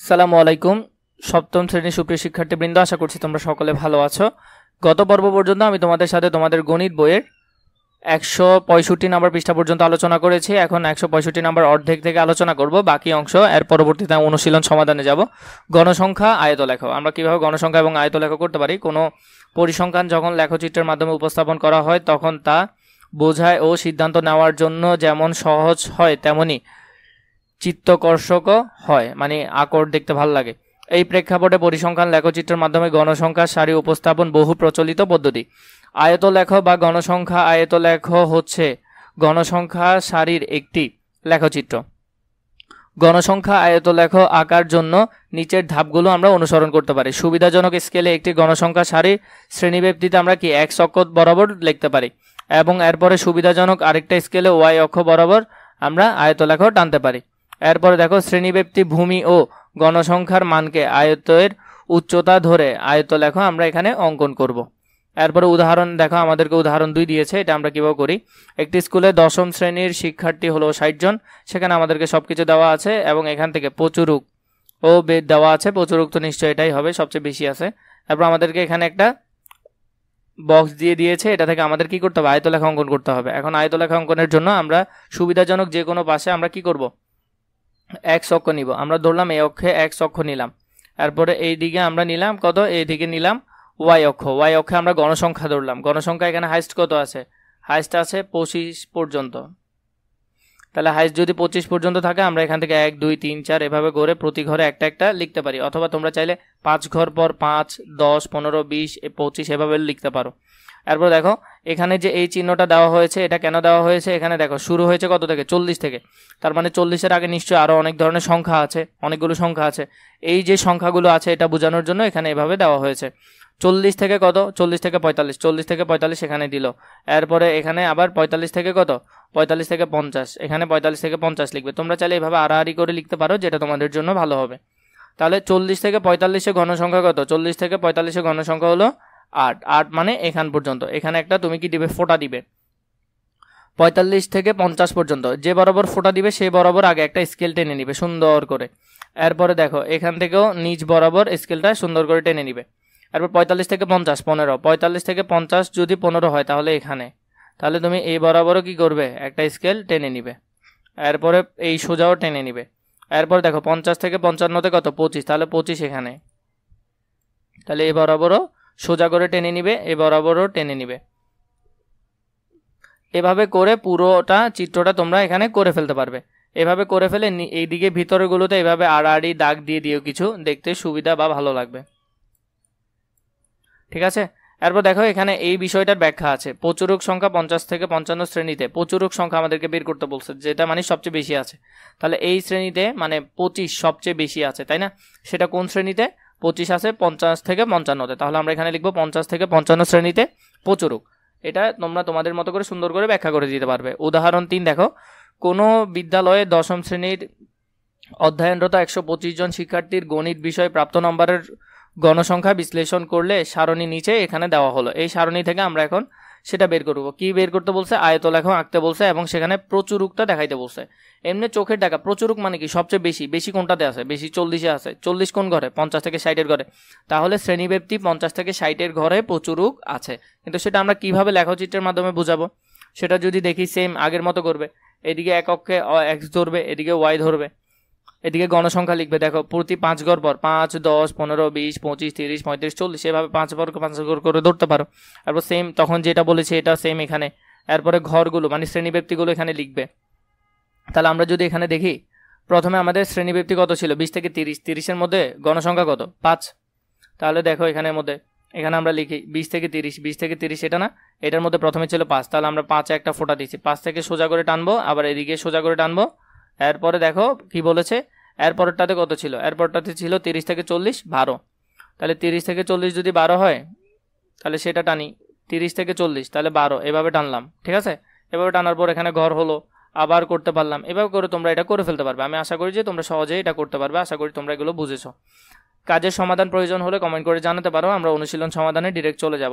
সালামু আলাইকুম। সপ্তম শ্রেণীর সুপ্রিয় শিক্ষার্থীবৃন্দ, আশা করছি তোমরা সকলে ভালো আছো। গত পর্ব পর্যন্ত আমি তোমাদের সাথে তোমাদের গণিত বইয়ের 165 নাম্বার পৃষ্ঠা পর্যন্ত আলোচনা করেছি। এখন 165 নাম্বার অর্ধেক থেকে আলোচনা করব, বাকি অংশ এর পরবর্তীতে অনুশীলন সমাধানে যাব। গণসংখ্যা আয়ত লেখো। আমরা কিভাবে গণসংখ্যা এবং আয়ত লেখো করতে পারি। কোনো পরিসংখ্যান যখন লেখচিত্রের মাধ্যমে উপস্থাপন করা হয় তখন তা বোঝায় ও সিদ্ধান্ত নেওয়ার জন্য যেমন সহজ হয় তেমনি চিত্তকর্ষকও হয়, মানে আকর দেখতে ভালো লাগে। এই প্রেক্ষাপটে পরিসংখ্যান লেখচিত্রের মাধ্যমে গণসংখ্যার সারি উপস্থাপন বহু প্রচলিত পদ্ধতি। আয়ত লেখ বা গণসংখ্যা আয়ত লেখ হচ্ছে গণসংখ্যা সারির একটি লেখচিত্র। গণসংখ্যা আয়ত লেখ আঁকার জন্য নিচের ধাপগুলো আমরা অনুসরণ করতে পারি। সুবিধাজনক স্কেলে একটি গণসংখ্যা সারির শ্রেণীব্যাপ্তিতে আমরা কি x অক্ষ বরাবর লিখতে পারি, এবং এরপরে সুবিধাজনক আরেকটা স্কেলে y অক্ষ বরাবর আমরা আয়ত লেখ টানতে পারি। এরপরে দেখো, শ্রেণীব্যাপ্তি ভূমি ও গণসংখ্যার মানকে আয়তের উচ্চতা ধরে আয়ত লেখ আমরা এখানে অঙ্কন করব। এরপরে উদাহরণ দেখো, আমাদেরকে উদাহরণ 2 দিয়েছে। এটা আমরা কিভাবে করি। একটি স্কুলে 10ম শ্রেণীর শিক্ষার্থী হলো 60 জন। সেখানে আমাদেরকে সবকিছু দেওয়া আছে এবং এখান থেকে প্রচুরক ও বেদ দেওয়া আছে। প্রচুরক তো নিশ্চয়ই এটাই হবে, সবচেয়ে বেশি আছে। তারপর আমাদেরকে এখানে একটা বক্স দিয়ে দিয়েছে, এটা থেকে আমাদের কি করতে হবে, আয়তলেখা অঙ্কন করতে হবে। এখন আয়তলেখা অঙ্কনের জন্য আমরা সুবিধাজনক যে কোনো পাশে আমরা কি করব, x অক্ষ নিব। আমরা ধরলাম এই অক্ষে x অক্ষ নিলাম। এরপরে এই দিকে আমরা নিলাম কত, এই দিকে নিলাম y অক্ষ। y অক্ষে আমরা গণসংখ্যা ধরলাম। গণসংখ্যা এখানে হাইস্ট কত আছে, হাইস্ট আছে 25 পর্যন্ত। তাহলে হাইস্ট যদি 25 পর্যন্ত থাকে আমরা এখান থেকে 1 2 3 4 এভাবে করে প্রতি ঘরে একটা একটা লিখতে পারি, অথবা তোমরা চাইলে 5 ঘর পর 5 10 15 20 25 এভাবে লিখতে পারো। এরপর দেখো, এখানে যে এই চিহ্নটা দেওয়া হয়েছে, এটা কেন দেওয়া হয়েছে, এখানে দেখো শুরু হয়েছে কত থেকে, 40 থেকে। তার মানে 40-এর আগে নিশ্চয়ই আরও অনেক ধরনের সংখ্যা আছে, অনেকগুলো সংখ্যা আছে। এই যে সংখ্যাগুলো আছে এটা বোঝানোর জন্য এখানে এভাবে দেওয়া হয়েছে। 40 থেকে কত, 40 থেকে 45, 40 থেকে 45 এখানে দিল। এরপরে এখানে আবার 45 থেকে কত, 45 থেকে 50, এখানে 45 থেকে 50 লিখবে। তোমরা চাইলে এভাবে আড়াআড়ি করে লিখতে পারো, যেটা তোমাদের জন্য ভালো হবে। তাহলে 40 থেকে 45-এ ঘনসংখ্যা কত, 40 থেকে 45-এ ঘনসংখ্যা হলো 8। 8 মানে এখান পর্যন্ত। এখানে একটা তুমি কি দিবে, ফোঁটা দিবে। 45 থেকে 50 পর্যন্ত যে বরাবর ফোঁটা দিবে সেই বরাবর আগে একটা স্কেল টেনে নিবে সুন্দর করে। এরপরে দেখো এখান থেকেও নিচ বরাবর স্কেলটা সুন্দর করে টেনে নিবে। এরপর 45 থেকে 50 15, 45 থেকে 50 যদি 15 হয় তাহলে এখানে, তাহলে তুমি এই বরাবরও কি করবে, একটা স্কেল টেনে নিবে। এরপরে এই সোজাও টেনে নিবে। এরপর দেখো 50 থেকে 55-তে কত, 25, তাহলে 25 এখানে। তাহলে এই বরাবরও সোজা করে টেনে নিবে, এই বরাবরও টেনে নিবে। এভাবে করে পুরোটা চিত্রটা তোমরা এখানে করে ফেলতে পারবে। এভাবে করে ফেলে এইদিকে ভিতরেগুলোতে এভাবে আড়াআড়ি দাগ দিয়ে দিও, কিছু দেখতে সুবিধা বা ভালো লাগবে। ঠিক আছে। এরপর দেখো এখানে এই বিষয়টার ব্যাখ্যা আছে। প্রচুরক সংখ্যা 50 থেকে 55 শ্রেণীতে প্রচুরক সংখ্যা আমাদেরকে বের করতে বলছে, যেটা মানে সবচেয়ে বেশি আছে। তাহলে এই শ্রেণীতে মানে 25 সবচেয়ে বেশি আছে, তাই না? সেটা কোন শ্রেণীতে, 25 আছে 50 থেকে 55-তে। তাহলে আমরা এখানে লিখবো 50 থেকে 55 শ্রেণীতে প্রচুরক। এটা তোমরা তোমাদের মতো করে সুন্দর করে ব্যাখ্যা করে দিতে পারবে। উদাহরণ 3 দেখো, কোনো বিদ্যালয়ে 10ম শ্রেণীর অধ্যয়নরত 125 জন শিক্ষার্থীর গণিত বিষয়ে প্রাপ্ত নম্বরের গণসংখ্যা বিশ্লেষণ করলে সারণী নিচে এখানে দেওয়া হলো। এই সারণী থেকে আমরা এখন সেটা বের করব। কি বের করতে বলছে, আয়তলেখ আঁকতে বলছে এবং সেখানে প্রচুরকটা দেখাইতে বলছে। এমনি চোখের দেখা প্রচুরক মানে কি, সবচেয়ে বেশি। বেশি কোনটাতে আছে, বেশি 40-এ আছে। 40 কোন ঘরে, 50 থেকে 60-এর ঘরে। তাহলে শ্রেণীব্যাপ্তি 50 থেকে 60-এর ঘরে প্রচুরক আছে। কিন্তু সেটা আমরা কিভাবে লেখচিত্রের মাধ্যমে বোঝাবো, সেটা যদি দেখি সেম আগের মতো করবে। এদিকে এক অক্ষে x ধরবে, এদিকে y ধরবে, এদিকে গণসংখ্যা লিখবে। দেখো প্রতি 5 ঘর পর 5 10 15 20 25 30 35 40 এভাবে 5 ঘর করে ধরতে পারো। তারপর সেম তখন যেটা বলেছে এটা সেম এখানে। এরপরে ঘরগুলো মানে শ্রেণীব্যাপ্তিগুলো এখানে লিখবে। তাহলে আমরা যদি এখানে দেখি, প্রথমে আমাদের শ্রেণীব্যাপ্তি কত ছিল, 20 থেকে 30, 30-এর মধ্যে গণসংখ্যা কত, 5। তাহলে দেখো এখানের মধ্যে, এখানে আমরা লিখি 20 থেকে 30, 20 থেকে 30 এটা না, এটার মধ্যে প্রথমে ছিল 5। তাহলে আমরা 5-এ একটা ফোঁটা দিচ্ছি, 5 থেকে সোজা করে টানবো, আবার এদিকে সোজা করে টানবো। এরপরে দেখো কি বলেছে, এরপরটাতে কত ছিল, এরপরটাতে ছিল 30 থেকে 40 12। তাহলে 30 থেকে 40 যদি 12 হয় তাহলে সেটা টানি, 30 থেকে 40 তাহলে 12, এভাবে টানলাম। ঠিক আছে। এভাবে টানার পর এখানে ঘর হলো, আবার করতে পারলাম। এভাবে করে তোমরা এটা করে ফেলতে পারবে। আমি আশা করি যে তোমরা সহজেই এটা করতে পারবে। আশা করি তোমরা এগুলো বুঝেছো। কাজের সমাধান প্রয়োজন হলে কমেন্ট করে জানাতে পারো, আমরা অনুশীলন সমাধানে ডিরেক্ট চলে যাব।